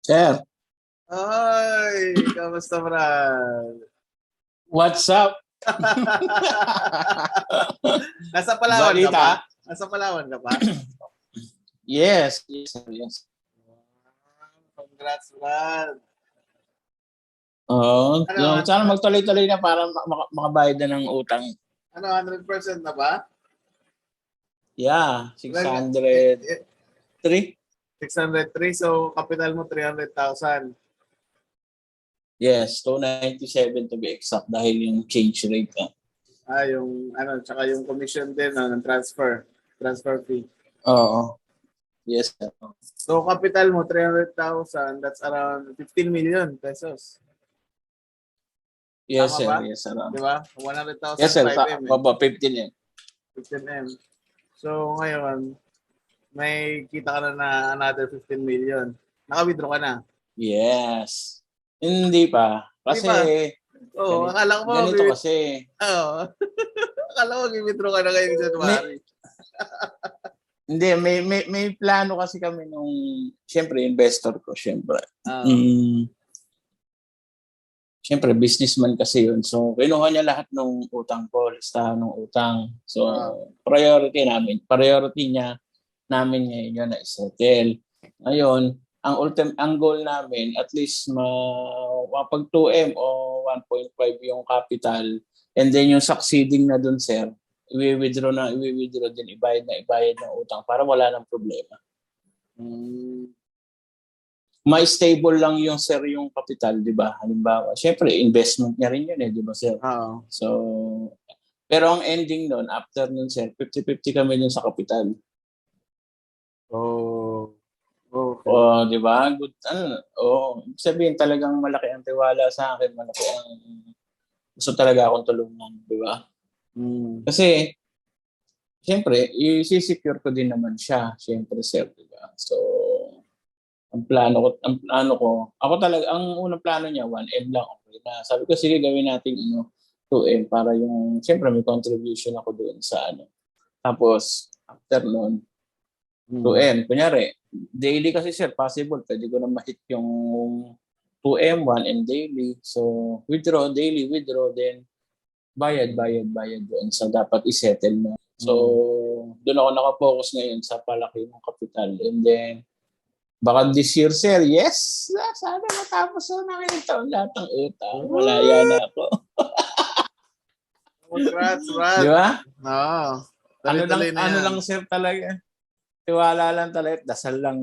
Sir, Ay, kamusta, Brad? what's up? Nasa Palawan ka Balita. pa? Nasa Palawan ka pa? Yes. Congrats, Brad. Oo. Ano, Sana magtuloy-tuloy na para makabayad na ng utang. ano, 100% na ba? Yeah, 603. 603, so capital mo 300,000. Yes, 297 to be exact dahil yung change rate. Yung ano, tsaka yung commission din ng transfer fee. Oo. Yes, sir. So capital mo 300,000, that's around 15 million pesos. Yes, Tama sir. ba? Yes, sir. Di ba? 100,000 Yes, sir. 5M. Baba, 15 yan. 15M. So ngayon, may kita ka na another 15 million. Naka-withdraw ka na? Yes. Hindi pa. Kasi, Oo, akala ko ganito kasi. Oo. Akala ko mag-withdraw ka na ngayong January. Hindi, may plano kasi kami nung, siyempre, investor ko, siyempre. Siyempre, businessman kasi yun. So, kinuha niya lahat ng utang ko, listahan ng utang. So, priority niya namin ngayon yun na isettle. Ngayon, ang goal namin, at least mapag 2M o 1.5 yung capital, and then yung succeeding na dun, sir, i-withdraw din, ibayad ng utang para wala nang problema. Ma-stable lang yung, sir, yung capital, di ba? Halimbawa, syempre, investment niya rin yun, di ba, sir? Oo. So, pero ang ending nun, after nun, sir, 50-50 kami dun sa capital. Oh. Okay. Oh, di ba? Good, sabihin talagang malaki ang tiwala sa akin, malaki ang gusto talaga akong tulungan, di ba? Kasi, syempre, i-secure ko din naman siya, syempre, sir, di ba? So, ang plano ko, ako talaga, ang unang plano niya, 1M lang, okay na. Sabi ko, sige, gawin natin 2M para yung, syempre, may contribution ako doon sa Tapos, after noon, 2M. Kunyari, daily kasi, sir, possible, pwede ko na ma-hit yung 2M, 1M daily. So, withdraw, daily, then bayad doon sa dapat isettle mo. So, doon ako nakapokus ngayon sa palaki ng kapital. And then, baka this year, sir, yes, sana matapos na ngayong taon lahat ng utang. Malaya na ako. Congrats, Brad. Di ba? Oo. Ano lang, sir, talaga. Tiwala lang talaga. Dasal lang.